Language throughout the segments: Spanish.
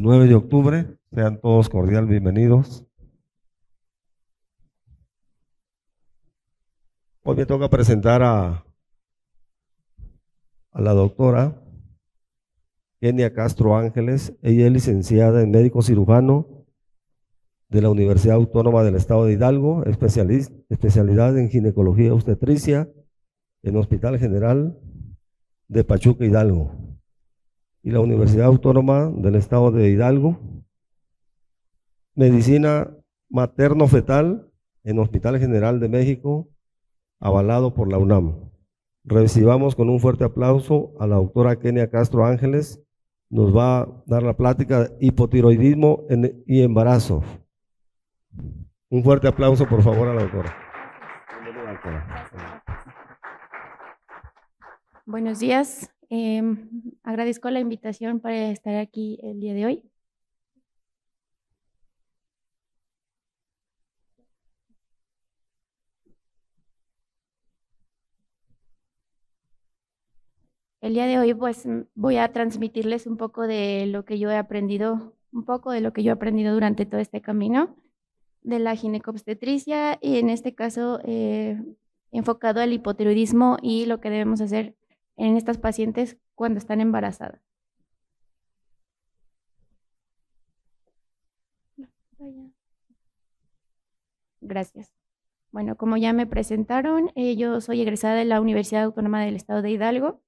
9 de octubre. Sean todos cordial bienvenidos. Hoy me toca presentar a la doctora Kenia Castro Ángeles. Ella es licenciada en médico cirujano de la Universidad Autónoma del Estado de Hidalgo, especialidad en ginecología y obstetricia en Hospital General de Pachuca, Hidalgo, y la Universidad Autónoma del Estado de Hidalgo, medicina materno-fetal en Hospital General de México, avalado por la UNAM. Recibamos con un fuerte aplauso a la doctora Kenia Castro Ángeles. Nos va a dar la plática de hipotiroidismo y embarazo. Un fuerte aplauso, por favor, a la doctora. Buenos días. Agradezco la invitación para estar aquí el día de hoy. El día de hoy pues voy a transmitirles un poco de lo que yo he aprendido, durante todo este camino de la ginecobstetricia, y en este caso enfocado al hipotiroidismo y lo que debemos hacer en estas pacientes cuando están embarazadas. Gracias. Bueno, como ya me presentaron, yo soy egresada de la Universidad Autónoma del Estado de Hidalgo.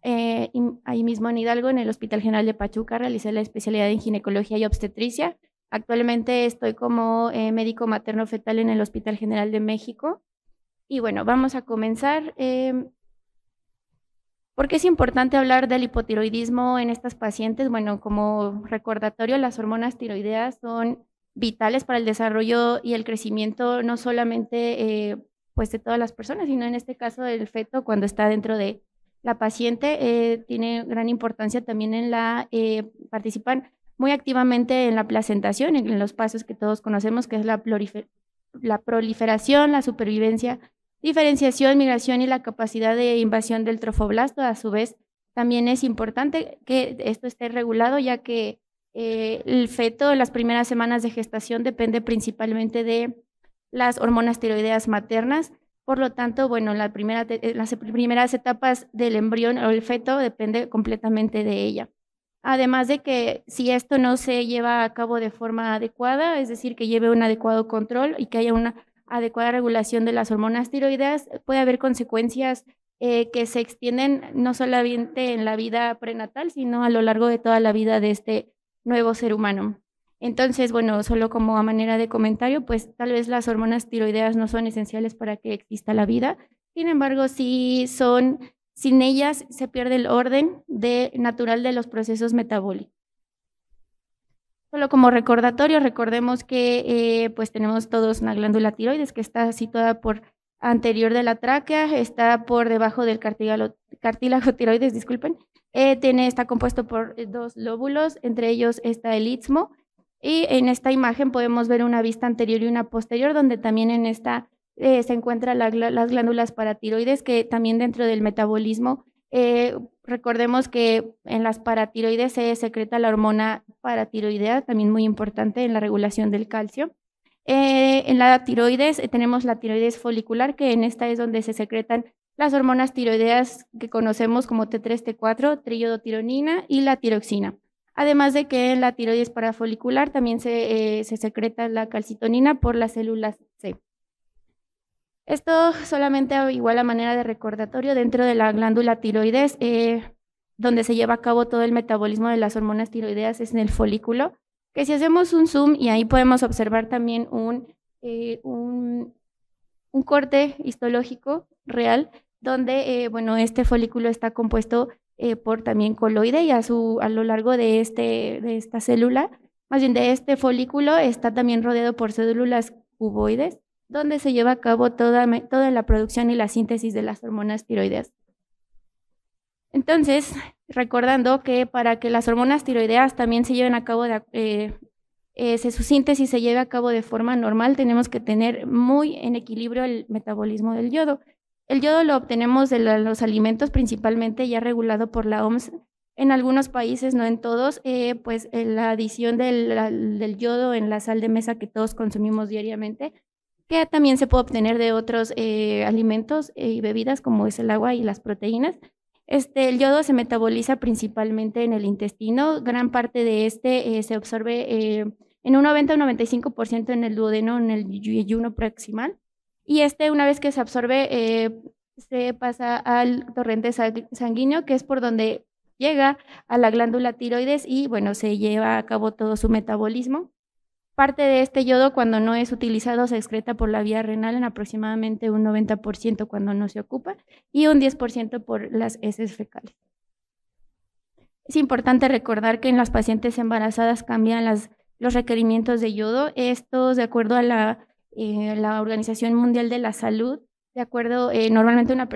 Y ahí mismo en Hidalgo, en el Hospital General de Pachuca, realicé la especialidad en ginecología y obstetricia. Actualmente estoy como médico materno-fetal en el Hospital General de México. Y bueno, vamos a comenzar. ¿Por qué es importante hablar del hipotiroidismo en estas pacientes? Bueno, como recordatorio, las hormonas tiroideas son vitales para el desarrollo y el crecimiento, no solamente pues de todas las personas, sino en este caso del feto cuando está dentro de la paciente. Tiene gran importancia también en participan muy activamente en la placentación, en los pasos que todos conocemos, que es la proliferación, la supervivencia, diferenciación, migración y la capacidad de invasión del trofoblasto. A su vez, también es importante que esto esté regulado, ya que el feto en las primeras semanas de gestación depende principalmente de las hormonas tiroideas maternas. Por lo tanto, bueno, las primeras etapas del embrión o el feto depende completamente de ella. Además de que si esto no se lleva a cabo de forma adecuada, es decir, que lleve un adecuado control y que haya una adecuada regulación de las hormonas tiroideas, puede haber consecuencias que se extienden no solamente en la vida prenatal, sino a lo largo de toda la vida de este nuevo ser humano. Entonces, bueno, solo como a manera de comentario, pues tal vez las hormonas tiroideas no son esenciales para que exista la vida. Sin embargo, sin ellas se pierde el orden natural de los procesos metabólicos. Solo como recordatorio, recordemos que pues tenemos todos una glándula tiroides que está situada por anterior de la tráquea, está por debajo del cartílago tiroides, disculpen. Está compuesto por dos lóbulos, entre ellos está el istmo. Y en esta imagen podemos ver una vista anterior y una posterior, donde también en esta se encuentran las glándulas paratiroides, que también dentro del metabolismo, recordemos que en las paratiroides se secreta la hormona paratiroidea, también muy importante en la regulación del calcio. En la tiroides tenemos la tiroides folicular, que en esta es donde se secretan las hormonas tiroideas que conocemos como T3, T4, triiodotironina y la tiroxina. Además de que en la tiroides parafolicular también se secreta la calcitonina por las células C. Esto solamente igual a manera de recordatorio dentro de la glándula tiroides, donde se lleva a cabo todo el metabolismo de las hormonas tiroideas, es en el folículo, que si hacemos un zoom, y ahí podemos observar también un corte histológico real, donde bueno, este folículo está compuesto por también coloide, y a lo largo de esta célula, más bien de este folículo, está también rodeado por células cuboides, donde se lleva a cabo toda la producción y la síntesis de las hormonas tiroideas. Entonces, recordando que para que las hormonas tiroideas también se lleven a cabo, su síntesis se lleve a cabo de forma normal, tenemos que tener muy en equilibrio el metabolismo del yodo. El yodo lo obtenemos de los alimentos, principalmente ya regulado por la OMS, En algunos países, no en todos, pues la adición del yodo en la sal de mesa que todos consumimos diariamente, que también se puede obtener de otros alimentos y bebidas como es el agua y las proteínas. El yodo se metaboliza principalmente en el intestino, gran parte de se absorbe en un 90-95% en el duodeno, en el yeyuno proximal, y una vez que se absorbe, se pasa al torrente sanguíneo, que es por donde llega a la glándula tiroides y bueno, se lleva a cabo todo su metabolismo. Parte de este yodo, cuando no es utilizado, se excreta por la vía renal en aproximadamente un 90% cuando no se ocupa y un 10% por las heces fecales. Es importante recordar que en las pacientes embarazadas cambian los requerimientos de yodo. Estos, de acuerdo a la Organización Mundial de la Salud, de acuerdo, normalmente una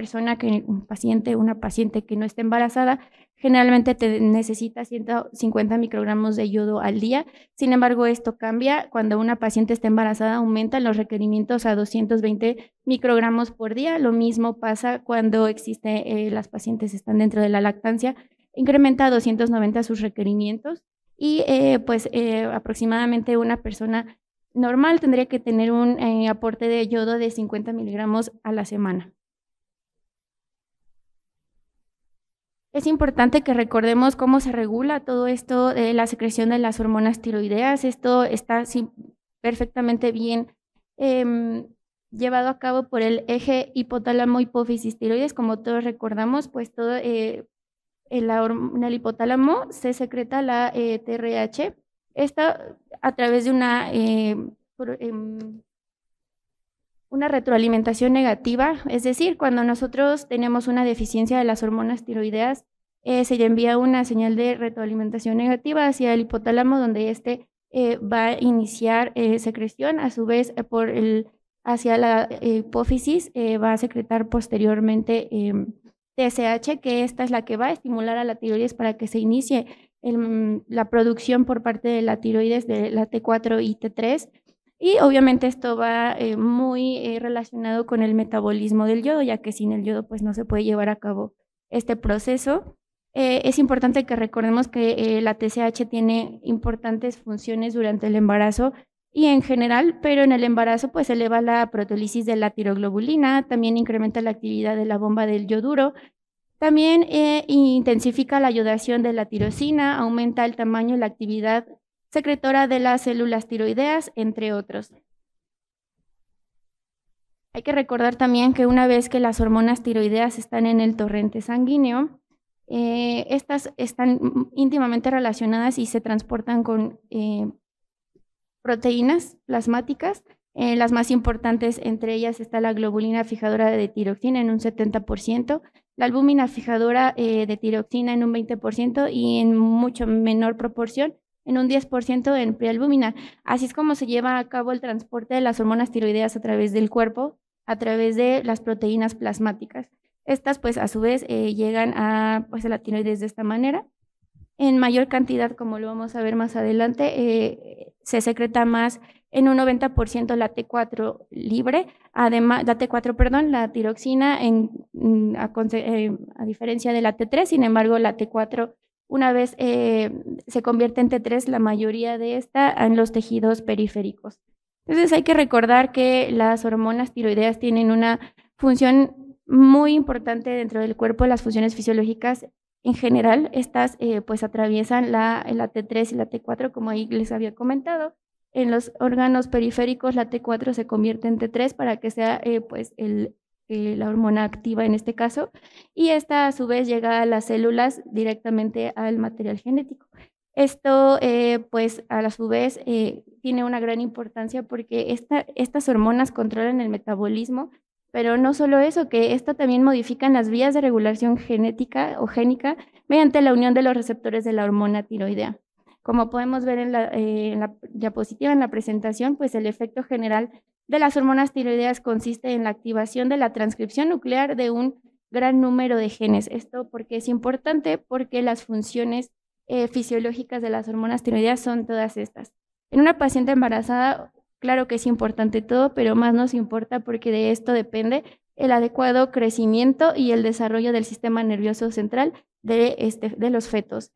paciente que no esté embarazada, generalmente necesita 150 microgramos de yodo al día. Sin embargo, esto cambia. Cuando una paciente está embarazada, aumentan los requerimientos a 220 microgramos por día. Lo mismo pasa cuando las pacientes están dentro de la lactancia, incrementa a 290 sus requerimientos y aproximadamente una persona normal tendría que tener un aporte de yodo de 50 miligramos a la semana. Es importante que recordemos cómo se regula todo esto de la secreción de las hormonas tiroideas. Esto está perfectamente bien llevado a cabo por el eje hipotálamo-hipófisis tiroides. Como todos recordamos, pues todo en el hipotálamo se secreta la TRH. Esta a través de una retroalimentación negativa, es decir, cuando nosotros tenemos una deficiencia de las hormonas tiroideas, se envía una señal de retroalimentación negativa hacia el hipotálamo, donde va a iniciar secreción, a su vez hacia la hipófisis va a secretar posteriormente TSH, que esta es la que va a estimular a la tiroides para que se inicie la producción por parte de la tiroides de la T4 y T3, y obviamente esto va muy relacionado con el metabolismo del yodo, ya que sin el yodo pues no se puede llevar a cabo este proceso. Es importante que recordemos que la TSH tiene importantes funciones durante el embarazo y en general, pero en el embarazo pues eleva la proteólisis de la tiroglobulina, también incrementa la actividad de la bomba del yoduro. También intensifica la iodación de la tirosina, aumenta el tamaño y la actividad secretora de las células tiroideas, entre otros. Hay que recordar también que una vez que las hormonas tiroideas están en el torrente sanguíneo, estas están íntimamente relacionadas y se transportan con proteínas plasmáticas. Las más importantes entre ellas está la globulina fijadora de tiroxina en un 70%, la albúmina fijadora de tiroxina en un 20% y en mucho menor proporción, en un 10% en prealbúmina. Así es como se lleva a cabo el transporte de las hormonas tiroideas a través del cuerpo, a través de las proteínas plasmáticas. Estas pues a su vez llegan a la tiroides de esta manera. En mayor cantidad, como lo vamos a ver más adelante, se secreta más en un 90% la T4 libre, además, la tiroxina, a diferencia de la T3, sin embargo, la T4, una vez se convierte en T3, la mayoría de esta en los tejidos periféricos. Entonces hay que recordar que las hormonas tiroideas tienen una función muy importante dentro del cuerpo. Las funciones fisiológicas en general, estas pues atraviesan la T3 y la T4, como ahí les había comentado. En los órganos periféricos, la T4 se convierte en T3 para que sea la hormona activa en este caso, y esta a su vez llega a las células directamente al material genético. Esto pues a su vez tiene una gran importancia porque estas hormonas controlan el metabolismo, pero no solo eso, que esta también modifican las vías de regulación genética o génica mediante la unión de los receptores de la hormona tiroidea. Como podemos ver en la diapositiva, en la presentación, pues el efecto general de las hormonas tiroideas consiste en la activación de la transcripción nuclear de un gran número de genes. Esto porque es importante, porque las funciones fisiológicas de las hormonas tiroideas son todas estas. En una paciente embarazada, claro que es importante todo, pero más nos importa porque de esto depende el adecuado crecimiento y el desarrollo del sistema nervioso central de los fetos.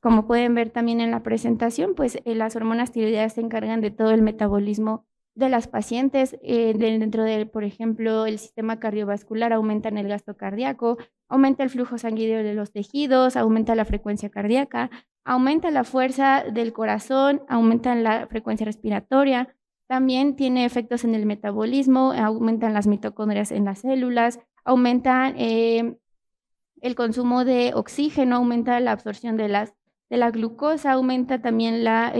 Como pueden ver también en la presentación, pues las hormonas tiroideas se encargan de todo el metabolismo de las pacientes. Dentro de, por ejemplo, el sistema cardiovascular aumentan el gasto cardíaco, aumenta el flujo sanguíneo de los tejidos, aumenta la frecuencia cardíaca, aumenta la fuerza del corazón, aumenta la frecuencia respiratoria. También tiene efectos en el metabolismo, aumentan las mitocondrias en las células, aumentan el consumo de oxígeno, aumenta la absorción de la glucosa, aumenta también la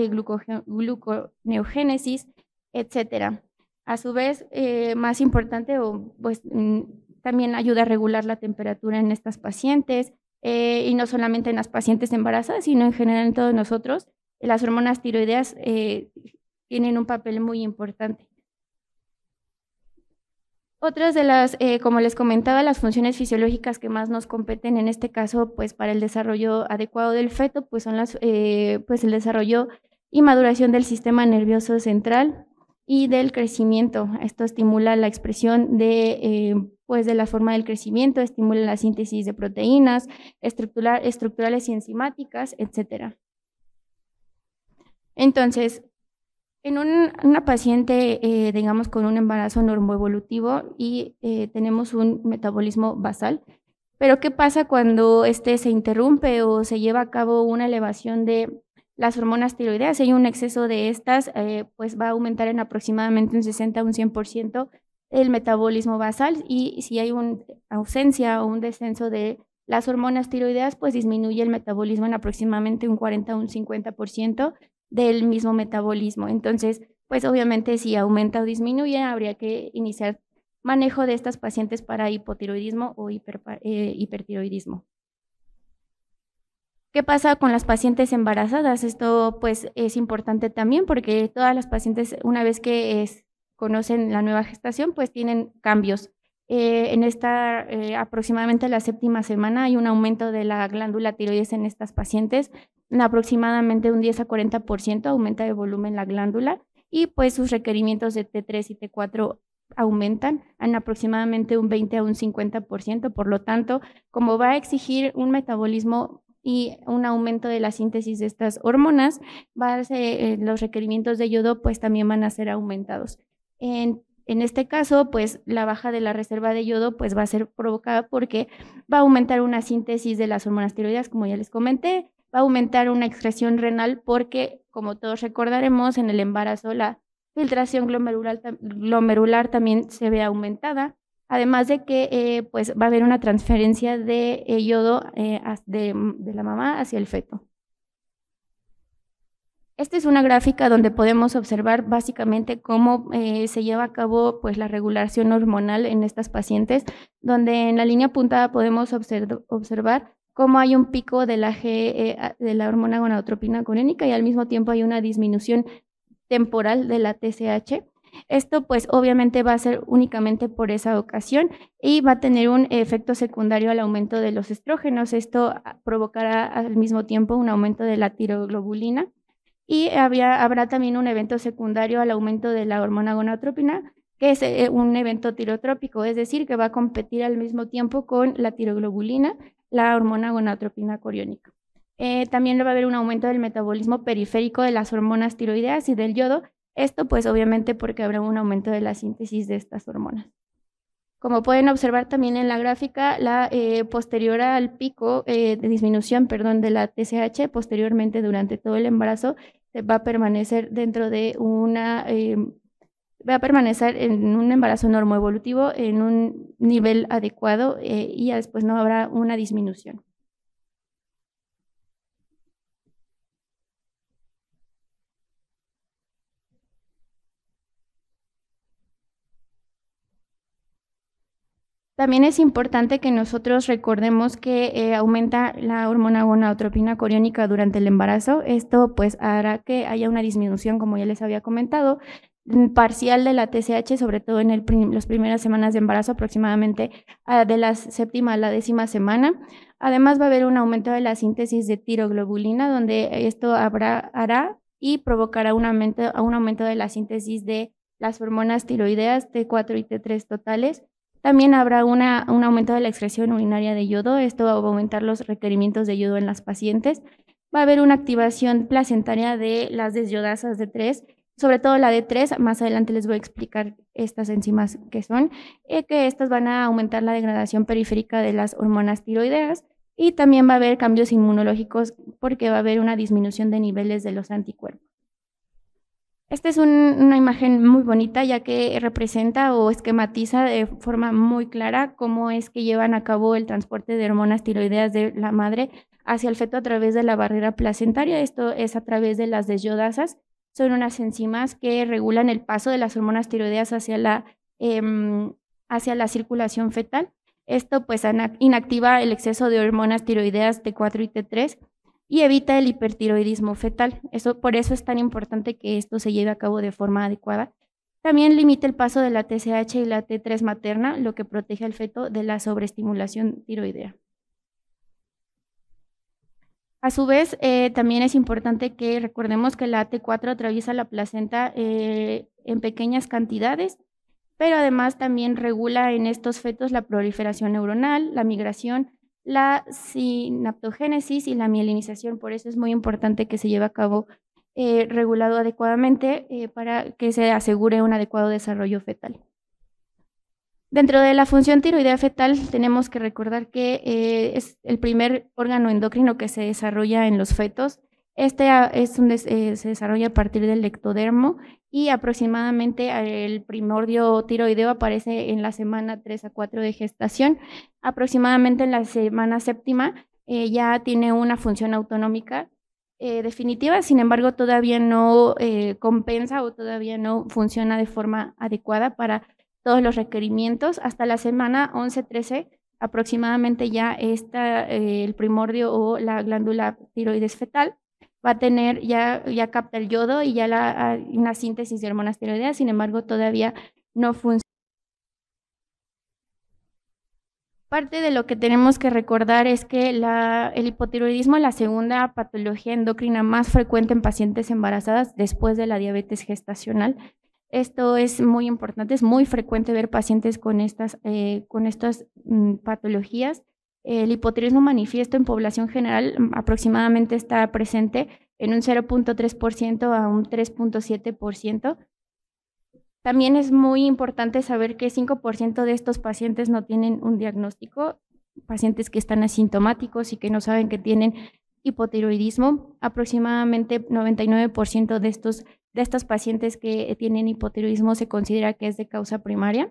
gluconeogénesis, etcétera. A su vez, más importante, también ayuda a regular la temperatura en estas pacientes, y no solamente en las pacientes embarazadas, sino en general en todos nosotros. Las hormonas tiroideas tienen un papel muy importante. Otras de las, como les comentaba, las funciones fisiológicas que más nos competen en este caso, pues para el desarrollo adecuado del feto, pues son pues el desarrollo y maduración del sistema nervioso central y del crecimiento. Esto estimula la expresión pues de la forma del crecimiento, estimula la síntesis de proteínas estructurales y enzimáticas, etc. Entonces, en una paciente, digamos, con un embarazo normoevolutivo y tenemos un metabolismo basal, pero ¿qué pasa cuando se interrumpe o se lleva a cabo una elevación de las hormonas tiroideas? Si hay un exceso de estas, pues va a aumentar en aproximadamente un 60 a un 100% el metabolismo basal, y si hay una ausencia o un descenso de las hormonas tiroideas, pues disminuye el metabolismo en aproximadamente un 40 a un 50% del mismo metabolismo. Entonces, pues obviamente si aumenta o disminuye, habría que iniciar manejo de estas pacientes para hipotiroidismo o hipertiroidismo. ¿Qué pasa con las pacientes embarazadas? Esto pues es importante también porque todas las pacientes, una vez que conocen la nueva gestación, pues tienen cambios. En esta aproximadamente la 7ª semana hay un aumento de la glándula tiroides en estas pacientes, en aproximadamente un 10 a 40% aumenta de volumen la glándula, y pues sus requerimientos de T3 y T4 aumentan en aproximadamente un 20 a un 50%. Por lo tanto, como va a exigir un metabolismo y un aumento de la síntesis de estas hormonas, los requerimientos de yodo pues también van a ser aumentados. En este caso, pues la baja de la reserva de yodo pues va a ser provocada porque va a aumentar una síntesis de las hormonas tiroideas, como ya les comenté, va a aumentar una excreción renal porque, como todos recordaremos, en el embarazo la filtración glomerular también se ve aumentada, además de que pues va a haber una transferencia de yodo de la mamá hacia el feto. Esta es una gráfica donde podemos observar básicamente cómo se lleva a cabo pues, la regulación hormonal en estas pacientes, donde en la línea apuntada podemos observar cómo hay un pico de la hormona gonadotropina coriónica y al mismo tiempo hay una disminución temporal de la TSH. Esto pues obviamente va a ser únicamente por esa ocasión y va a tener un efecto secundario al aumento de los estrógenos. Esto provocará al mismo tiempo un aumento de la tiroglobulina. Y habrá también un evento secundario al aumento de la hormona gonadotropina, que es un evento tirotrópico, es decir, que va a competir al mismo tiempo con la tiroglobulina, la hormona gonadotropina coriónica. También va a haber un aumento del metabolismo periférico de las hormonas tiroideas y del yodo. Esto pues obviamente porque habrá un aumento de la síntesis de estas hormonas. Como pueden observar también en la gráfica, la posterior al pico de disminución, de la TSH, posteriormente durante todo el embarazo, va a permanecer dentro de va a permanecer en un embarazo normoevolutivo en un nivel adecuado y ya después no habrá una disminución. También es importante que nosotros recordemos que aumenta la hormona gonadotropina coriónica durante el embarazo. Esto pues hará que haya una disminución, como ya les había comentado, parcial de la TSH, sobre todo en las primeras semanas de embarazo, aproximadamente de la 7ª a la 10ª semana. Además va a haber un aumento de la síntesis de tiroglobulina, donde esto hará y provocará un aumento de la síntesis de las hormonas tiroideas T4 y T3 totales. También habrá un aumento de la excreción urinaria de yodo. Esto va a aumentar los requerimientos de yodo en las pacientes. Va a haber una activación placentaria de las desyodasas D3, sobre todo la D3. Más adelante les voy a explicar estas enzimas que son, que estas van a aumentar la degradación periférica de las hormonas tiroideas, y también va a haber cambios inmunológicos porque va a haber una disminución de niveles de los anticuerpos. Esta es una imagen muy bonita, ya que representa o esquematiza de forma muy clara cómo es que llevan a cabo el transporte de hormonas tiroideas de la madre hacia el feto a través de la barrera placentaria. Esto es a través de las desyodasas. Son unas enzimas que regulan el paso de las hormonas tiroideas hacia la circulación fetal. Esto pues inactiva el exceso de hormonas tiroideas T4 y T3 y evita el hipertiroidismo fetal. Por eso es tan importante que esto se lleve a cabo de forma adecuada. También limita el paso de la TSH y la T3 materna, lo que protege al feto de la sobreestimulación tiroidea. A su vez, también es importante que recordemos que la T4 atraviesa la placenta en pequeñas cantidades, pero además también regula en estos fetos la proliferación neuronal, la migración, la sinaptogénesis y la mielinización. Por eso es muy importante que se lleve a cabo regulado adecuadamente para que se asegure un adecuado desarrollo fetal. Dentro de la función tiroidea fetal tenemos que recordar que es el primer órgano endocrino que se desarrolla en los fetos. Este se desarrolla a partir del ectodermo y aproximadamente el primordio tiroideo aparece en la semana 3 a 4 de gestación. Aproximadamente en la semana séptima ya tiene una función autonómica definitiva, sin embargo todavía no compensa o todavía no funciona de forma adecuada para todos los requerimientos. Hasta la semana 11-13 aproximadamente ya el primordio o la glándula tiroides fetal va a tener, ya capta el yodo y ya una síntesis de hormonas tiroideas, sin embargo todavía no funciona. Parte de lo que tenemos que recordar es que el hipotiroidismo es la segunda patología endocrina más frecuente en pacientes embarazadas después de la diabetes gestacional. Esto es muy importante, es muy frecuente ver pacientes con estas patologías. El hipotiroidismo manifiesto en población general aproximadamente está presente en un 0.3% a un 3.7%. También es muy importante saber que 5% de estos pacientes no tienen un diagnóstico, pacientes que están asintomáticos y que no saben que tienen hipotiroidismo. Aproximadamente 99% de estos pacientes que tienen hipotiroidismo se considera que es de causa primaria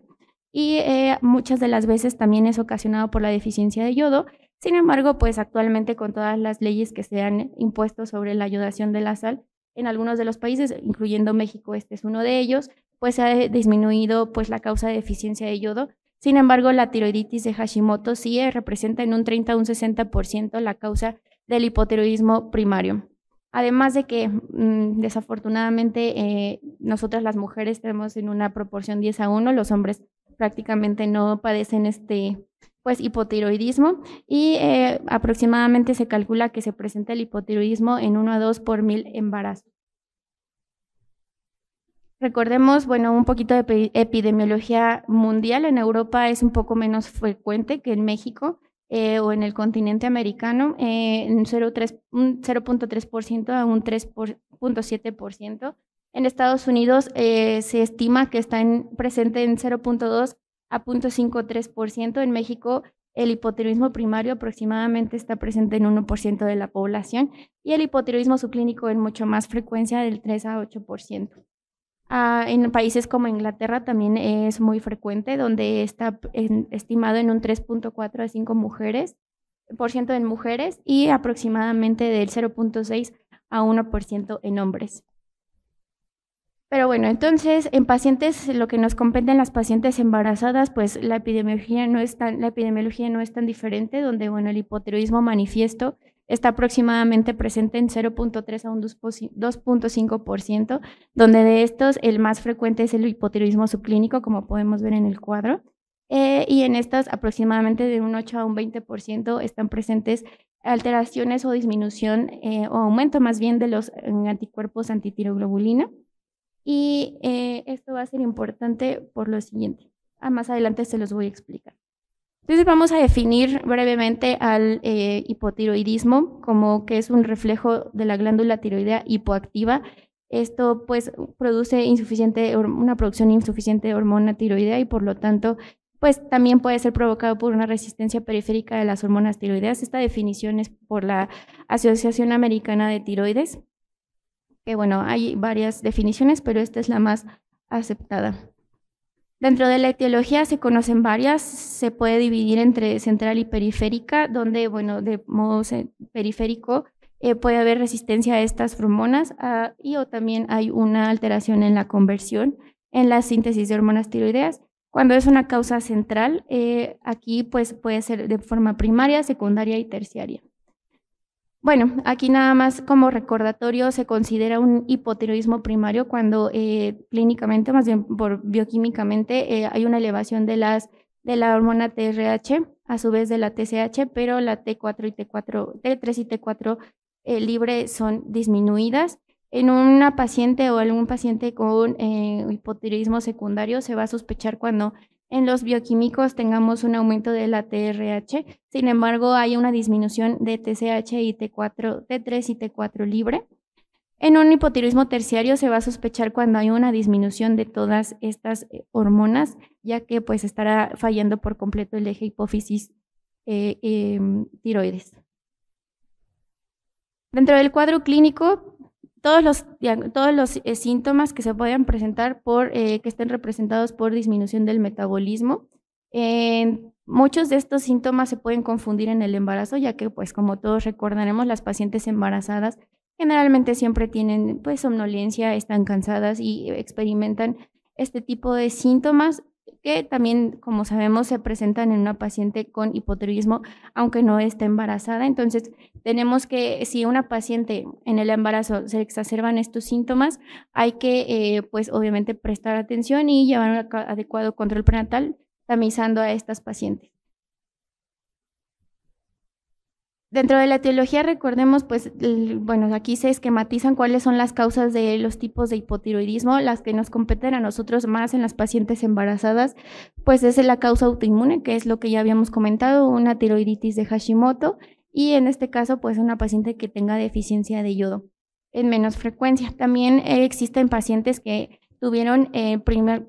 y muchas de las veces también es ocasionado por la deficiencia de yodo. Sin embargo, pues actualmente con todas las leyes que se han impuesto sobre la yodación de la sal en algunos de los países, incluyendo México, este es uno de ellos, pues se ha disminuido pues la causa de deficiencia de yodo. Sin embargo, la tiroiditis de Hashimoto sí representa en un 30 a un 60% la causa del hipotiroidismo primario. Además de que desafortunadamente nosotras las mujeres tenemos en una proporción 10-1, los hombres prácticamente no padecen pues hipotiroidismo y aproximadamente se calcula que se presenta el hipotiroidismo en 1 a 2 por 1000 embarazos. Recordemos, bueno, un poquito de epidemiología mundial. En Europa es un poco menos frecuente que en México o en el continente americano, en un 0.3% a un 3.7%. En Estados Unidos se estima que está presente en 0.2 a 0.53%. En México el hipotiroidismo primario aproximadamente está presente en 1% de la población y el hipotiroidismo subclínico en mucho más frecuencia del 3 a 8%. En países como Inglaterra también es muy frecuente, donde está estimado en un 3.4 a 5% en mujeres y aproximadamente del 0.6 a 1% en hombres. Pero bueno, entonces en pacientes, lo que nos compete en las pacientes embarazadas, pues la epidemiología no es tan diferente, donde bueno, el hipotiroidismo manifiesto está aproximadamente presente en 0.3 a un 2.5%, donde de estos el más frecuente es el hipotiroidismo subclínico, como podemos ver en el cuadro, y en estas aproximadamente de un 8 a un 20% están presentes alteraciones o disminución o aumento más bien de los anticuerpos antitiroglobulina. Y esto va a ser importante por lo siguiente. más adelante se los voy a explicar. Entonces vamos a definir brevemente al hipotiroidismo como que es un reflejo de la glándula tiroidea hipoactiva. Esto pues produce una producción insuficiente de hormona tiroidea y por lo tanto pues también puede ser provocado por una resistencia periférica de las hormonas tiroideas. Esta definición es por la Asociación Americana de Tiroides, que bueno, hay varias definiciones, pero esta es la más aceptada. Dentro de la etiología se conocen varias, se puede dividir entre central y periférica, donde, bueno, de modo periférico puede haber resistencia a estas hormonas o también hay una alteración en la conversión, en la síntesis de hormonas tiroideas. Cuando es una causa central, aquí pues puede ser de forma primaria, secundaria y terciaria. Bueno, aquí nada más como recordatorio se considera un hipotiroidismo primario cuando clínicamente, más bien por bioquímicamente, hay una elevación de la hormona TRH, a su vez de la TSH, pero la T3 y T4 libre son disminuidas. En una paciente o algún paciente con hipotiroidismo secundario se va a sospechar cuando en los bioquímicos tengamos un aumento de la TRH, sin embargo hay una disminución de TSH y T3 y T4 libre. En un hipotiroidismo terciario se va a sospechar cuando hay una disminución de todas estas hormonas, ya que pues estará fallando por completo el eje hipófisis tiroides. Dentro del cuadro clínico, todos los síntomas que se puedan presentar que estén representados por disminución del metabolismo. Muchos de estos síntomas se pueden confundir en el embarazo, ya que, pues, como todos recordaremos, las pacientes embarazadas generalmente siempre tienen, pues, somnolencia, están cansadas y experimentan este tipo de síntomas que también, como sabemos, se presentan en una paciente con hipotiroidismo, aunque no esté embarazada. Entonces, tenemos que, si una paciente en el embarazo se exacerban estos síntomas, hay que, pues, obviamente prestar atención y llevar un adecuado control prenatal, tamizando a estas pacientes. Dentro de la etiología, recordemos, pues, bueno, aquí se esquematizan cuáles son las causas de los tipos de hipotiroidismo. Las que nos competen a nosotros más en las pacientes embarazadas, pues es la causa autoinmune, que es lo que ya habíamos comentado, una tiroiditis de Hashimoto, y en este caso, pues una paciente que tenga deficiencia de yodo en menos frecuencia. También existen pacientes que tuvieron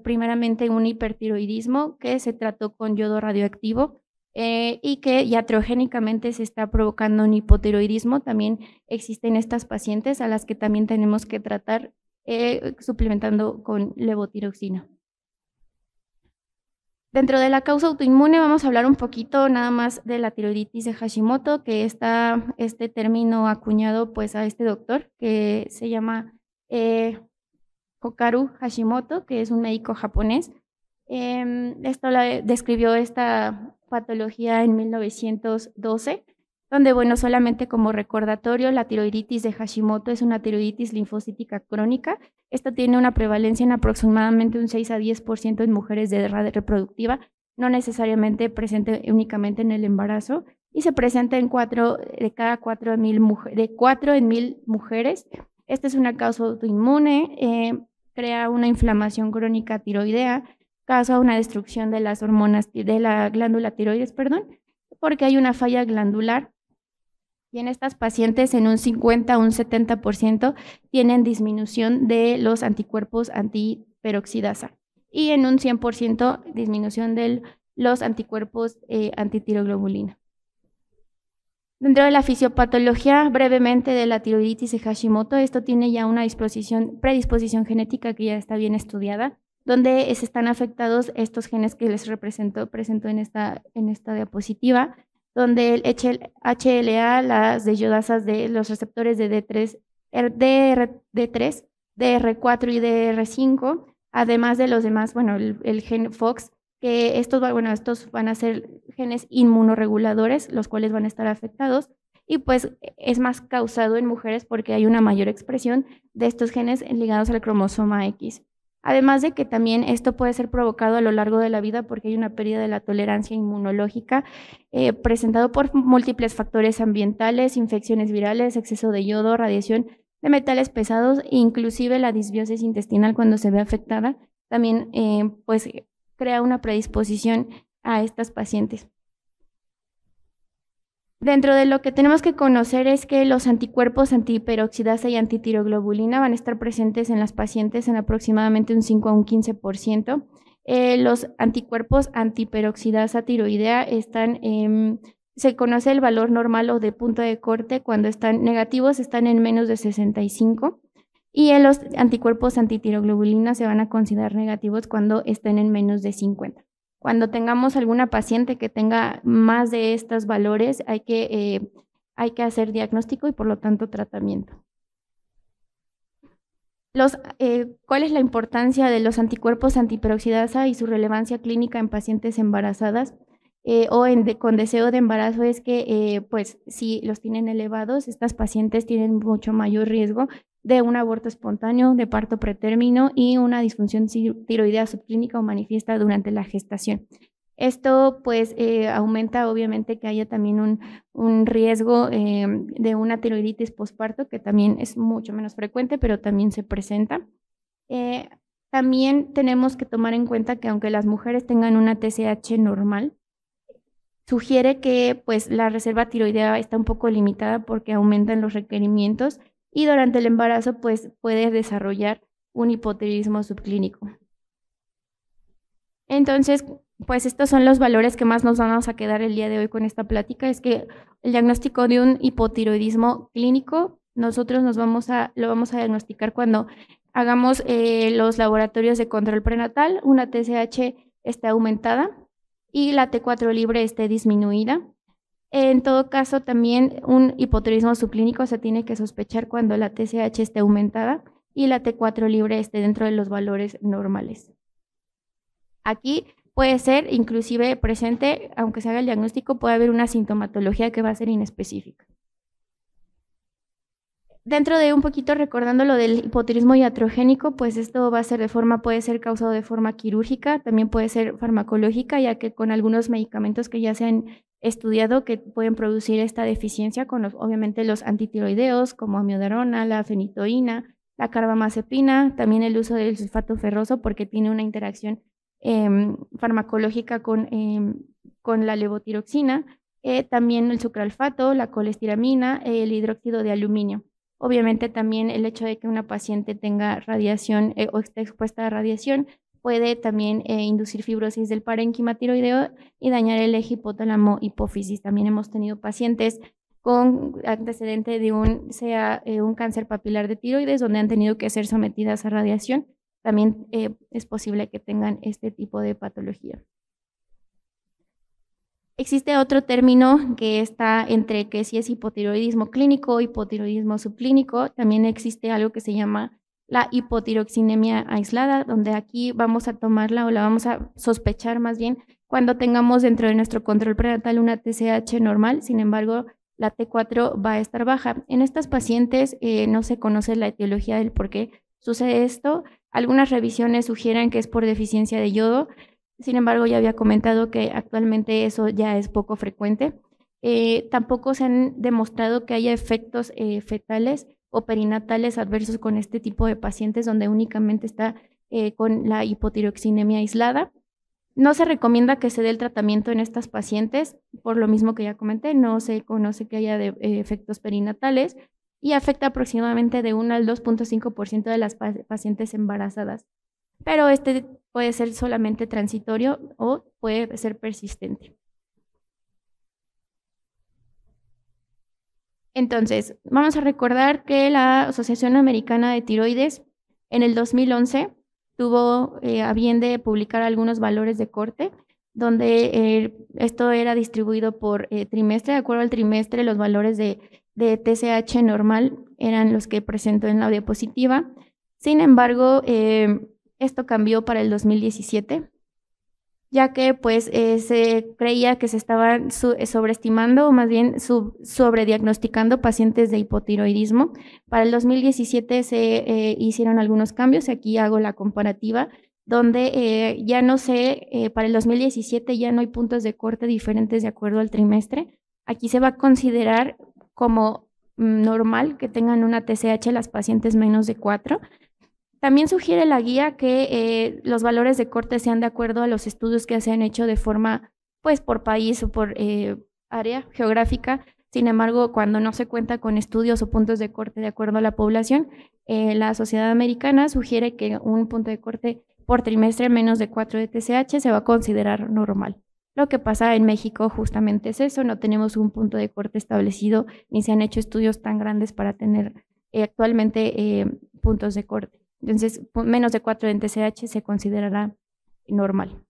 primeramente un hipertiroidismo que se trató con yodo radioactivo, y que iatrogénicamente se está provocando un hipotiroidismo. También existen estas pacientes a las que también tenemos que tratar suplementando con levotiroxina. Dentro de la causa autoinmune vamos a hablar un poquito nada más de la tiroiditis de Hashimoto, que está este término acuñado pues a este doctor que se llama Hokaru Hashimoto, que es un médico japonés. Describió esta patología en 1912, donde, bueno, solamente como recordatorio, la tiroiditis de Hashimoto es una tiroiditis linfocítica crónica. Esta tiene una prevalencia en aproximadamente un 6 a 10% en mujeres de edad reproductiva, no necesariamente presente únicamente en el embarazo, y se presenta en 4 en 1000 mujeres. Esta es una causa autoinmune, crea una inflamación crónica tiroidea, causa una destrucción de las hormonas de la glándula tiroides, porque hay una falla glandular. Y en estas pacientes, en un 50 a un 70% tienen disminución de los anticuerpos antiperoxidasa y en un 100% disminución de los anticuerpos antitiroglobulina. Dentro de la fisiopatología, brevemente, de la tiroiditis de Hashimoto, esto tiene ya una predisposición genética que ya está bien estudiada, donde se están afectados estos genes que les presento en esta diapositiva, donde el HLA, las deyodasas de los receptores de D3, DR4 y DR5, además de los demás, bueno, el gen FOX, que estos van a ser genes inmunoreguladores, los cuales van a estar afectados, y pues es más causado en mujeres porque hay una mayor expresión de estos genes ligados al cromosoma X. Además de que también esto puede ser provocado a lo largo de la vida porque hay una pérdida de la tolerancia inmunológica presentado por múltiples factores ambientales, infecciones virales, exceso de yodo, radiación de metales pesados e inclusive la disbiosis intestinal cuando se ve afectada. También pues crea una predisposición a estas pacientes. Dentro de lo que tenemos que conocer es que los anticuerpos antihiperoxidasa y antitiroglobulina van a estar presentes en las pacientes en aproximadamente un 5 a un 15%. Los anticuerpos antihiperoxidasa tiroidea se conoce el valor normal o de punto de corte cuando están negativos, están en menos de 65. Y en los anticuerpos antitiroglobulina se van a considerar negativos cuando estén en menos de 50. Cuando tengamos alguna paciente que tenga más de estos valores, hay que hacer diagnóstico y por lo tanto tratamiento. ¿Cuál es la importancia de los anticuerpos antihiperoxidasa y su relevancia clínica en pacientes embarazadas con deseo de embarazo? Es que pues si los tienen elevados, estas pacientes tienen mucho mayor riesgo de un aborto espontáneo, de parto pretérmino y una disfunción tiroidea subclínica o manifiesta durante la gestación. Esto pues aumenta obviamente que haya también un riesgo de una tiroiditis posparto, que también es mucho menos frecuente, pero también se presenta. También tenemos que tomar en cuenta que aunque las mujeres tengan una TSH normal, sugiere que pues la reserva tiroidea está un poco limitada porque aumentan los requerimientos y durante el embarazo pues puede desarrollar un hipotiroidismo subclínico. Entonces, pues estos son los valores que más nos vamos a quedar el día de hoy con esta plática. Es que el diagnóstico de un hipotiroidismo clínico, nosotros lo vamos a diagnosticar cuando hagamos los laboratorios de control prenatal, una TSH esté aumentada y la T4 libre esté disminuida. En todo caso, también un hipotiroidismo subclínico se tiene que sospechar cuando la TSH esté aumentada y la T4 libre esté dentro de los valores normales. Aquí puede ser inclusive presente, aunque se haga el diagnóstico, puede haber una sintomatología que va a ser inespecífica. Dentro de un poquito recordando lo del hipotiroidismo iatrogénico, pues esto puede ser causado de forma quirúrgica, también puede ser farmacológica, ya que con algunos medicamentos que ya se han estudiado que pueden producir esta deficiencia, con obviamente los antitiroideos como amiodarona, la fenitoína, la carbamazepina, también el uso del sulfato ferroso porque tiene una interacción farmacológica con la levotiroxina, también el sucralfato, la colestiramina, el hidróxido de aluminio. Obviamente también el hecho de que una paciente tenga radiación o esté expuesta a radiación puede también inducir fibrosis del parénquima tiroideo y dañar el eje hipotálamo-hipófisis. También hemos tenido pacientes con antecedente de un cáncer papilar de tiroides donde han tenido que ser sometidas a radiación. También es posible que tengan este tipo de patología. Existe otro término que está entre que si es hipotiroidismo clínico o hipotiroidismo subclínico. También existe algo que se llama la hipotiroxinemia aislada, donde aquí vamos a tomarla o la vamos a sospechar más bien cuando tengamos dentro de nuestro control prenatal una TSH normal, sin embargo la T4 va a estar baja. En estas pacientes no se conoce la etiología del por qué sucede esto. Algunas revisiones sugieren que es por deficiencia de yodo. Sin embargo, ya había comentado que actualmente eso ya es poco frecuente. Tampoco se han demostrado que haya efectos fetales o perinatales adversos con este tipo de pacientes donde únicamente está con la hipotiroxinemia aislada. No se recomienda que se dé el tratamiento en estas pacientes, por lo mismo que ya comenté, no se conoce que haya efectos perinatales y afecta aproximadamente de 1 al 2.5% de las pacientes embarazadas. Pero este puede ser solamente transitorio o puede ser persistente. Entonces, vamos a recordar que la Asociación Americana de Tiroides en el 2011 tuvo a bien de publicar algunos valores de corte, donde esto era distribuido por trimestre. De acuerdo al trimestre, los valores de TSH normal eran los que presento en la diapositiva. Sin embargo, esto cambió para el 2017, ya que pues se creía que se estaban sobreestimando o más bien sobrediagnosticando pacientes de hipotiroidismo. Para el 2017 se hicieron algunos cambios, aquí hago la comparativa, donde ya no sé, para el 2017 ya no hay puntos de corte diferentes de acuerdo al trimestre. Aquí se va a considerar como normal que tengan una TSH las pacientes menos de 4. También sugiere la guía que los valores de corte sean de acuerdo a los estudios que se han hecho de forma, pues, por país o por área geográfica. Sin embargo, cuando no se cuenta con estudios o puntos de corte de acuerdo a la población, la Sociedad Americana sugiere que un punto de corte por trimestre menos de 4 de TSH se va a considerar normal. Lo que pasa en México justamente es eso, no tenemos un punto de corte establecido, ni se han hecho estudios tan grandes para tener actualmente puntos de corte. Entonces, menos de 4 en TSH se considerará normal.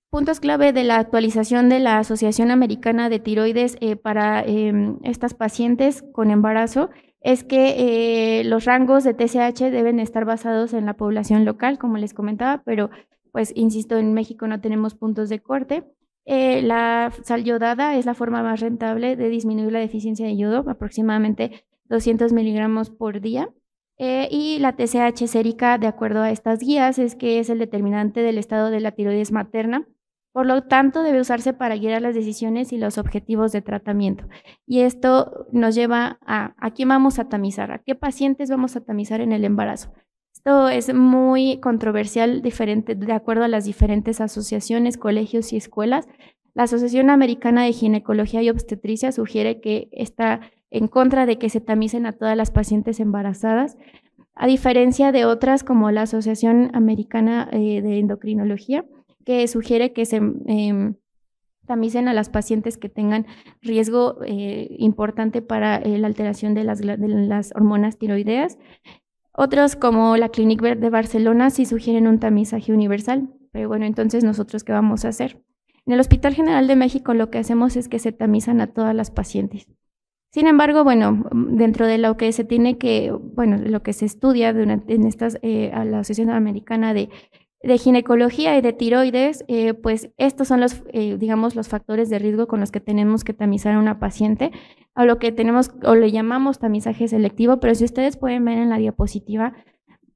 Puntos clave de la actualización de la Asociación Americana de Tiroides para estas pacientes con embarazo es que los rangos de TSH deben estar basados en la población local, como les comentaba, pero pues insisto, en México no tenemos puntos de corte. La sal yodada es la forma más rentable de disminuir la deficiencia de yodo, aproximadamente 200 miligramos por día. Y la TSH sérica, de acuerdo a estas guías, es que es el determinante del estado de la tiroides materna. Por lo tanto, debe usarse para guiar las decisiones y los objetivos de tratamiento. Y esto nos lleva a quién vamos a tamizar, a qué pacientes vamos a tamizar en el embarazo. Esto es muy controversial, diferente, de acuerdo a las diferentes asociaciones, colegios y escuelas. La Asociación Americana de Ginecología y Obstetricia sugiere que está en contra de que se tamicen a todas las pacientes embarazadas, a diferencia de otras como la Asociación Americana de Endocrinología, que sugiere que se tamicen a las pacientes que tengan riesgo importante para la alteración de las hormonas tiroideas. Otros, como la Clinic de Barcelona, sí sugieren un tamizaje universal, pero bueno, entonces ¿nosotros qué vamos a hacer? En el Hospital General de México lo que hacemos es que se tamizan a todas las pacientes. Sin embargo, bueno, dentro de lo que se tiene que, bueno, lo que se estudia en estas, a la Asociación Americana de ginecología y de tiroides, pues estos son los, digamos, los factores de riesgo con los que tenemos que tamizar a una paciente, a lo que tenemos o le llamamos tamizaje selectivo, pero si ustedes pueden ver en la diapositiva,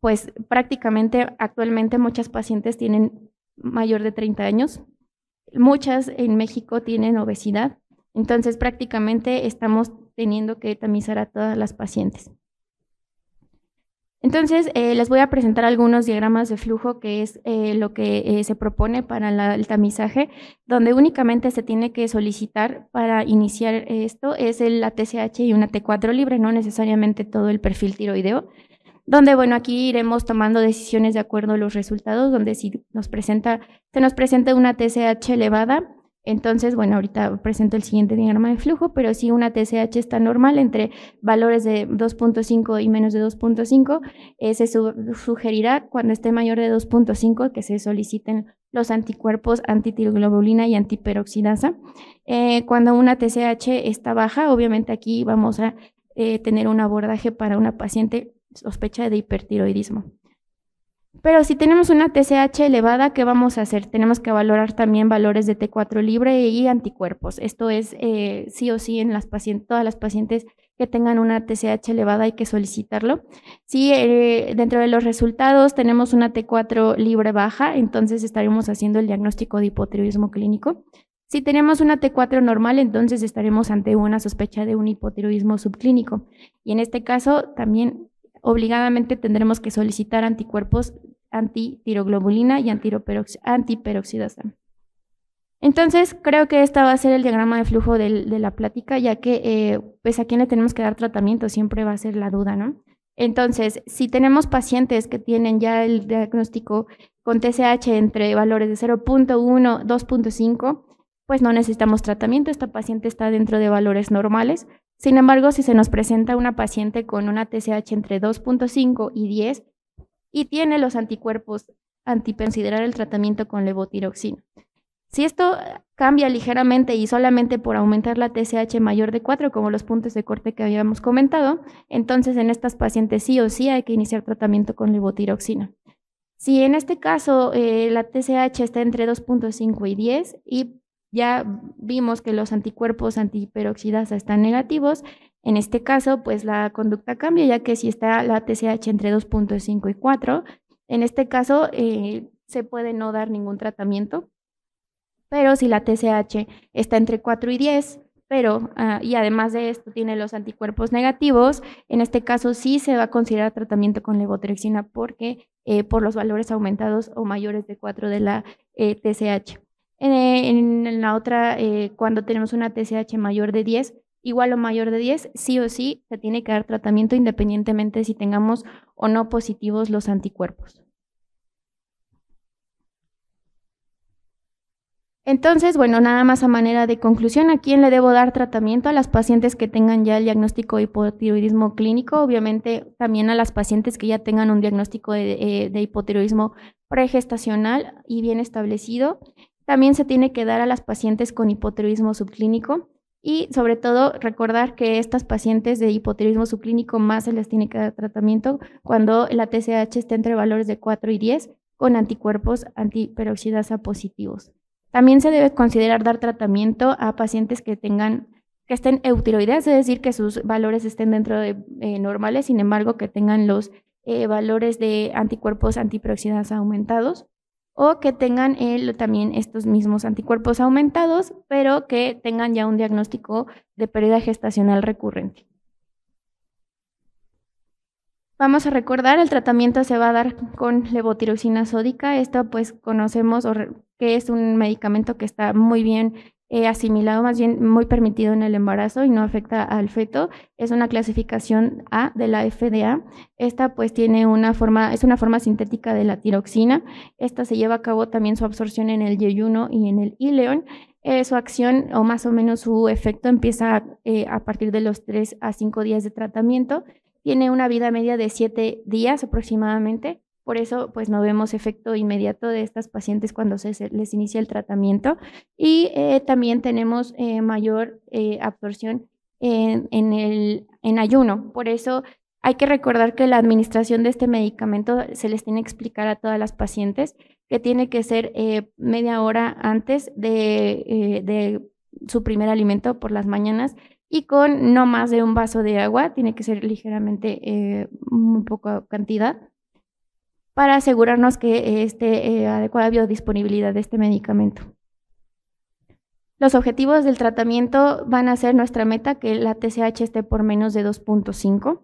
pues prácticamente actualmente muchas pacientes tienen mayor de 30 años, muchas en México tienen obesidad, entonces prácticamente estamos teniendo que tamizar a todas las pacientes. Entonces, les voy a presentar algunos diagramas de flujo, que es lo que se propone para el tamizaje, donde únicamente se tiene que solicitar para iniciar esto, es la TSH y una T4 libre, no necesariamente todo el perfil tiroideo, donde, bueno, aquí iremos tomando decisiones de acuerdo a los resultados, donde si se nos presenta una TSH elevada, entonces, bueno, ahorita presento el siguiente diagrama de flujo, pero si una TSH está normal entre valores de 2.5 y menos de 2.5, se sugerirá cuando esté mayor de 2.5 que se soliciten los anticuerpos antitiroglobulina y antiperoxidasa. Cuando una TSH está baja, obviamente aquí vamos a tener un abordaje para una paciente sospecha de hipertiroidismo. Pero si tenemos una TSH elevada, ¿qué vamos a hacer? Tenemos que valorar también valores de T4 libre y anticuerpos. Esto es sí o sí en todas las pacientes que tengan una TSH elevada hay que solicitarlo. Si dentro de los resultados tenemos una T4 libre baja, entonces estaremos haciendo el diagnóstico de hipotiroidismo clínico. Si tenemos una T4 normal, entonces estaremos ante una sospecha de un hipotiroidismo subclínico. Y en este caso también obligadamente tendremos que solicitar anticuerpos antitiroglobulina y antiperoxidasa. Entonces, creo que este va a ser el diagrama de flujo de la plática, ya que pues a quién le tenemos que dar tratamiento siempre va a ser la duda, ¿no? Entonces, si tenemos pacientes que tienen ya el diagnóstico con TSH entre valores de 0.1, 2.5, pues no necesitamos tratamiento, esta paciente está dentro de valores normales. Sin embargo, si se nos presenta una paciente con una TSH entre 2.5 y 10 y tiene los anticuerpos considerar el tratamiento con levotiroxina. Si esto cambia ligeramente y solamente por aumentar la TSH mayor de 4, como los puntos de corte que habíamos comentado, entonces en estas pacientes sí o sí hay que iniciar tratamiento con levotiroxina. Si en este caso la TSH está entre 2.5 y 10 y ya vimos que los anticuerpos antiperoxidasa están negativos, en este caso pues la conducta cambia, ya que si está la TSH entre 2.5 y 4, en este caso se puede no dar ningún tratamiento, pero si la TSH está entre 4 y 10, pero, y además de esto tiene los anticuerpos negativos, en este caso sí se va a considerar tratamiento con levotiroxina porque por los valores aumentados o mayores de 4 de la TSH. En la otra, cuando tenemos una TSH mayor de 10, igual o mayor de 10, sí o sí se tiene que dar tratamiento independientemente si tengamos o no positivos los anticuerpos. Entonces, bueno, nada más a manera de conclusión, ¿a quién le debo dar tratamiento? A las pacientes que tengan ya el diagnóstico de hipotiroidismo clínico, obviamente también a las pacientes que ya tengan un diagnóstico de hipotiroidismo pregestacional y bien establecido. También se tiene que dar a las pacientes con hipotiroidismo subclínico y sobre todo recordar que estas pacientes de hipotiroidismo subclínico más se les tiene que dar tratamiento cuando la TSH esté entre valores de 4 y 10 con anticuerpos antiperoxidasa positivos. También se debe considerar dar tratamiento a pacientes que estén eutiroideas, es decir, que sus valores estén dentro de normales, sin embargo, que tengan los valores de anticuerpos antiperoxidasa aumentados o que tengan también estos mismos anticuerpos aumentados, pero que tengan ya un diagnóstico de pérdida gestacional recurrente. Vamos a recordar, el tratamiento se va a dar con levotiroxina sódica. Esto pues conocemos que es un medicamento que está muy bien asimilado, más bien muy permitido en el embarazo y no afecta al feto. Es una clasificación A de la FDA. Esta pues es una forma sintética de la tiroxina. Esta se lleva a cabo también su absorción en el yeyuno y en el íleon. Su acción o más o menos su efecto empieza a partir de los 3 a 5 días de tratamiento. Tiene una vida media de 7 días aproximadamente, por eso pues no vemos efecto inmediato de estas pacientes cuando se les inicia el tratamiento y también tenemos mayor absorción en ayuno. Por eso hay que recordar que la administración de este medicamento se les tiene que explicar a todas las pacientes que tiene que ser media hora antes de su primer alimento por las mañanas y con no más de un vaso de agua, tiene que ser ligeramente muy poca cantidad, para asegurarnos que esté adecuada biodisponibilidad de este medicamento. Los objetivos del tratamiento van a ser nuestra meta, que la TSH esté por menos de 2.5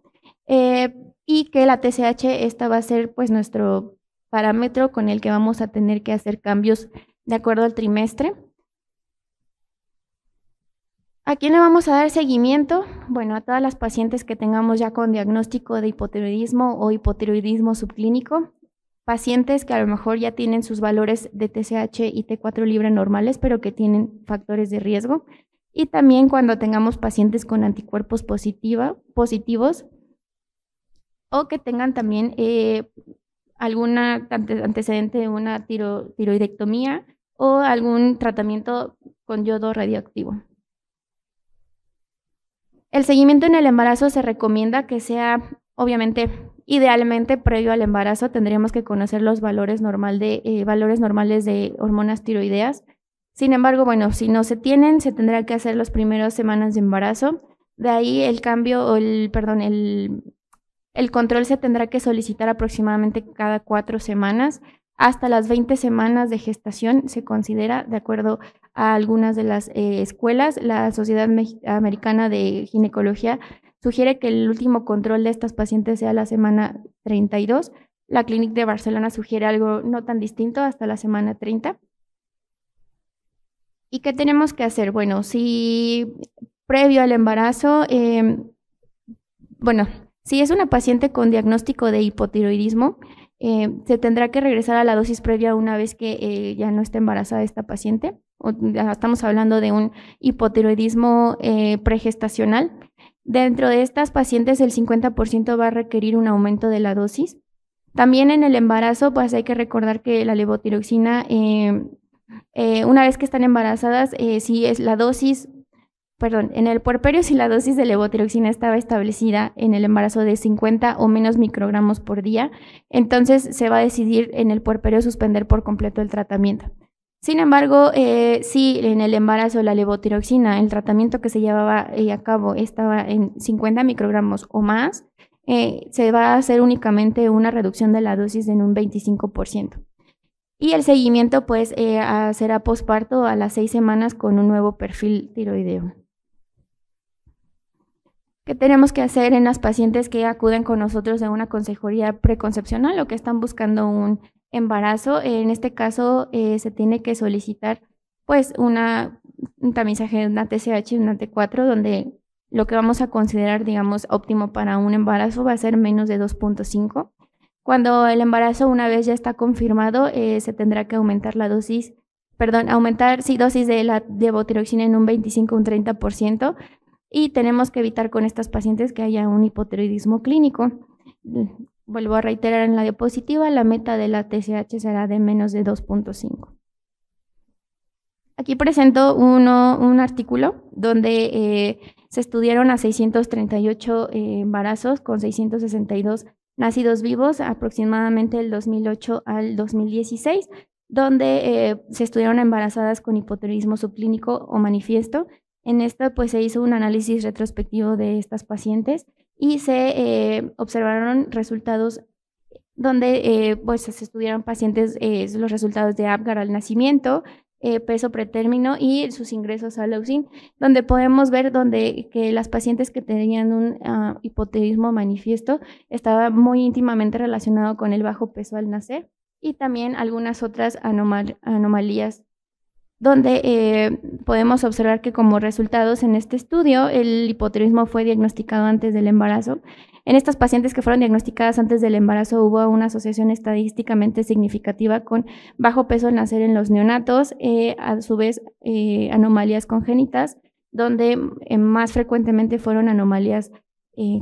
y que la TSH esta va a ser pues nuestro parámetro con el que vamos a tener que hacer cambios de acuerdo al trimestre. ¿A quién le vamos a dar seguimiento? Bueno, a todas las pacientes que tengamos ya con diagnóstico de hipotiroidismo o hipotiroidismo subclínico, pacientes que a lo mejor ya tienen sus valores de TSH y T4 libre normales, pero que tienen factores de riesgo, y también cuando tengamos pacientes con anticuerpos positivos o que tengan también algún antecedente de una tiroidectomía o algún tratamiento con yodo radioactivo. El seguimiento en el embarazo se recomienda que sea, obviamente, idealmente previo al embarazo. Tendríamos que conocer los valores normales de hormonas tiroideas. Sin embargo, bueno, si no se tienen, se tendrá que hacer las primeras semanas de embarazo. De ahí el control se tendrá que solicitar aproximadamente cada 4 semanas. Hasta las 20 semanas de gestación se considera, de acuerdo a algunas de las escuelas. La Sociedad Americana de Ginecología sugiere que el último control de estas pacientes sea la semana 32. La Clínica de Barcelona sugiere algo no tan distinto, hasta la semana 30. ¿Y qué tenemos que hacer? Bueno, si previo al embarazo, si es una paciente con diagnóstico de hipotiroidismo, se tendrá que regresar a la dosis previa una vez que ya no esté embarazada esta paciente. Estamos hablando de un hipotiroidismo pregestacional. Dentro de estas pacientes, el 50% va a requerir un aumento de la dosis. También en el embarazo, pues hay que recordar que la levotiroxina, una vez que están embarazadas, si es la dosis, en el puerperio, si la dosis de levotiroxina estaba establecida en el embarazo de 50 o menos microgramos por día, entonces se va a decidir en el puerperio suspender por completo el tratamiento. Sin embargo, si en el embarazo la levotiroxina, el tratamiento que se llevaba a cabo estaba en 50 microgramos o más, se va a hacer únicamente una reducción de la dosis en un 25%. Y el seguimiento pues será posparto a las 6 semanas con un nuevo perfil tiroideo. ¿Qué tenemos que hacer en las pacientes que acuden con nosotros a una consejería preconcepcional o que están buscando un embarazo? En este caso, se tiene que solicitar pues un tamizaje de una TSH y una T4, donde lo que vamos a considerar, digamos, óptimo para un embarazo va a ser menos de 2.5. Cuando el embarazo una vez ya está confirmado, se tendrá que aumentar la dosis, dosis de la levotiroxina en un 25 o un 30%, y tenemos que evitar con estas pacientes que haya un hipotiroidismo clínico. Vuelvo a reiterar en la diapositiva, la meta de la TSH será de menos de 2.5. Aquí presento un artículo donde se estudiaron a 638 embarazos con 662 nacidos vivos aproximadamente del 2008 al 2016, donde se estudiaron embarazadas con hipotiroidismo subclínico o manifiesto. En esto pues se hizo un análisis retrospectivo de estas pacientes y se observaron resultados donde pues se estudiaron pacientes, los resultados de Apgar al nacimiento, peso pretérmino y sus ingresos a la UCIN, donde podemos ver que las pacientes que tenían un hipotiroidismo manifiesto estaba muy íntimamente relacionado con el bajo peso al nacer y también algunas otras anomalías, donde podemos observar que como resultados en este estudio el hipotiroidismo fue diagnosticado antes del embarazo. En estas pacientes que fueron diagnosticadas antes del embarazo hubo una asociación estadísticamente significativa con bajo peso al nacer en los neonatos, a su vez anomalías congénitas, donde más frecuentemente fueron anomalías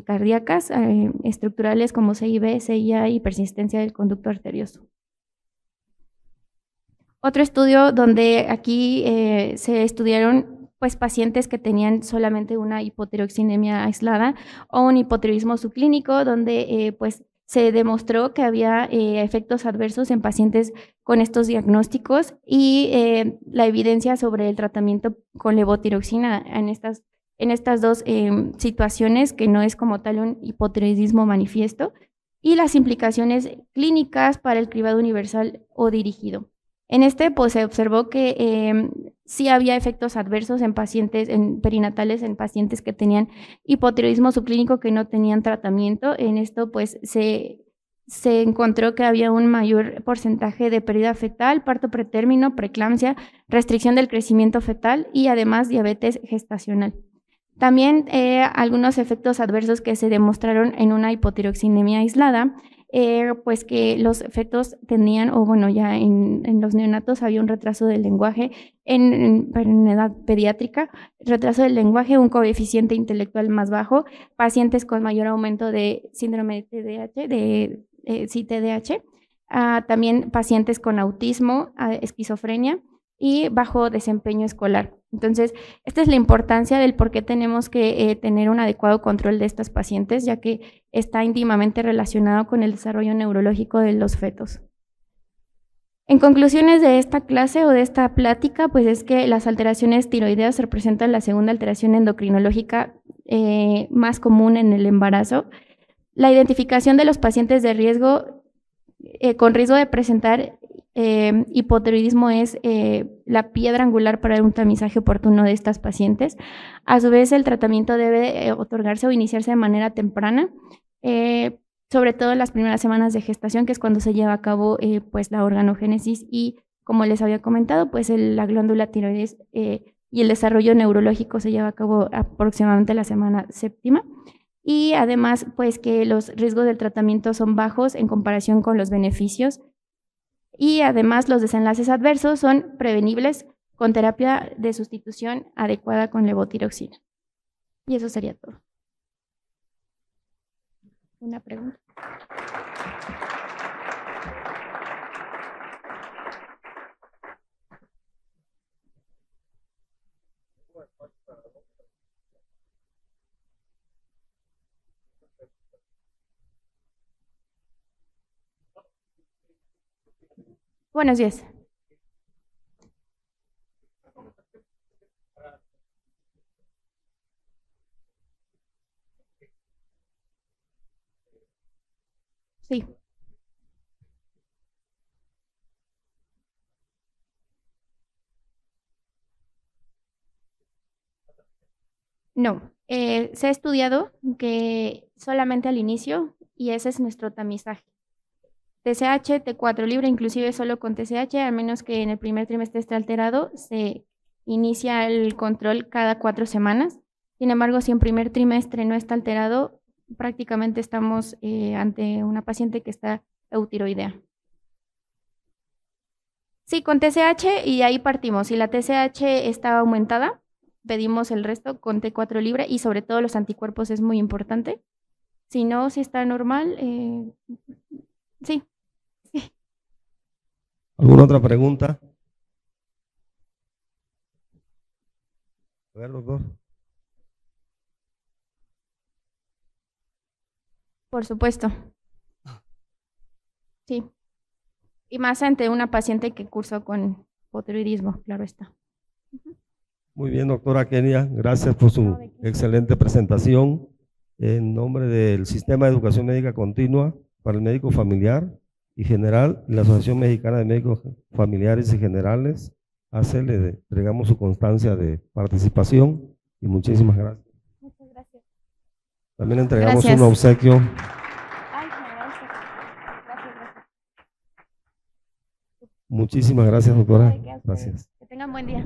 cardíacas, estructurales como CIB, CIA y persistencia del conducto arterioso. Otro estudio donde aquí se estudiaron pues pacientes que tenían solamente una hipotiroxinemia aislada o un hipotiroidismo subclínico, donde pues se demostró que había efectos adversos en pacientes con estos diagnósticos y la evidencia sobre el tratamiento con levotiroxina en estas dos situaciones, que no es como tal un hipotiroidismo manifiesto, y las implicaciones clínicas para el cribado universal o dirigido. En este, pues se observó que sí había efectos adversos en pacientes perinatales, en pacientes que tenían hipotiroidismo subclínico que no tenían tratamiento. En esto, pues se encontró que había un mayor porcentaje de pérdida fetal, parto pretérmino, preeclampsia, restricción del crecimiento fetal y además diabetes gestacional. También algunos efectos adversos que se demostraron en una hipotiroxinemia aislada, pues que los efectos tenían, o bueno, ya en los neonatos había un retraso del lenguaje en edad pediátrica, retraso del lenguaje, un coeficiente intelectual más bajo, pacientes con mayor aumento de síndrome de TDAH, también pacientes con autismo, esquizofrenia y bajo desempeño escolar. Entonces, esta es la importancia del por qué tenemos que tener un adecuado control de estas pacientes, ya que está íntimamente relacionado con el desarrollo neurológico de los fetos. En conclusiones de esta clase o de esta plática, pues es que las alteraciones tiroideas representan la segunda alteración endocrinológica más común en el embarazo. La identificación de los pacientes de riesgo con riesgo de presentar hipotiroidismo es la piedra angular para un tamizaje oportuno de estas pacientes. A su vez, el tratamiento debe otorgarse o iniciarse de manera temprana, sobre todo en las primeras semanas de gestación, que es cuando se lleva a cabo pues la organogénesis y, como les había comentado, pues la glándula tiroides y el desarrollo neurológico se lleva a cabo aproximadamente la semana séptima. Y además, pues que los riesgos del tratamiento son bajos en comparación con los beneficios. Y además los desenlaces adversos son prevenibles con terapia de sustitución adecuada con levotiroxina. Y eso sería todo. ¿Una pregunta? Buenos días. Sí. No. Se ha estudiado que solamente al inicio, y ese es nuestro tamizaje. TSH, T4 libre, inclusive solo con TSH, a menos que en el primer trimestre esté alterado, se inicia el control cada 4 semanas. Sin embargo, si en primer trimestre no está alterado, prácticamente estamos ante una paciente que está eutiroidea. Sí, con TSH y ahí partimos. Si la TSH está aumentada, pedimos el resto con T4 libre y sobre todo los anticuerpos es muy importante. Si no, si está normal, sí. ¿Alguna otra pregunta? A ver, doctor. Por supuesto. Sí. Y más ante una paciente que cursó con hipotiroidismo, claro está. Muy bien, doctora Kenia, gracias por su excelente presentación. En nombre del Sistema de Educación Médica Continua para el Médico Familiar y General, la Asociación Mexicana de Médicos Familiares y Generales, le entregamos su constancia de participación y muchísimas gracias. Muchas gracias. También le entregamos Gracias. un obsequio. Ay, gracias. Gracias. Muchísimas gracias, doctora. ¿De qué a ustedes? Gracias. Que tengan buen día.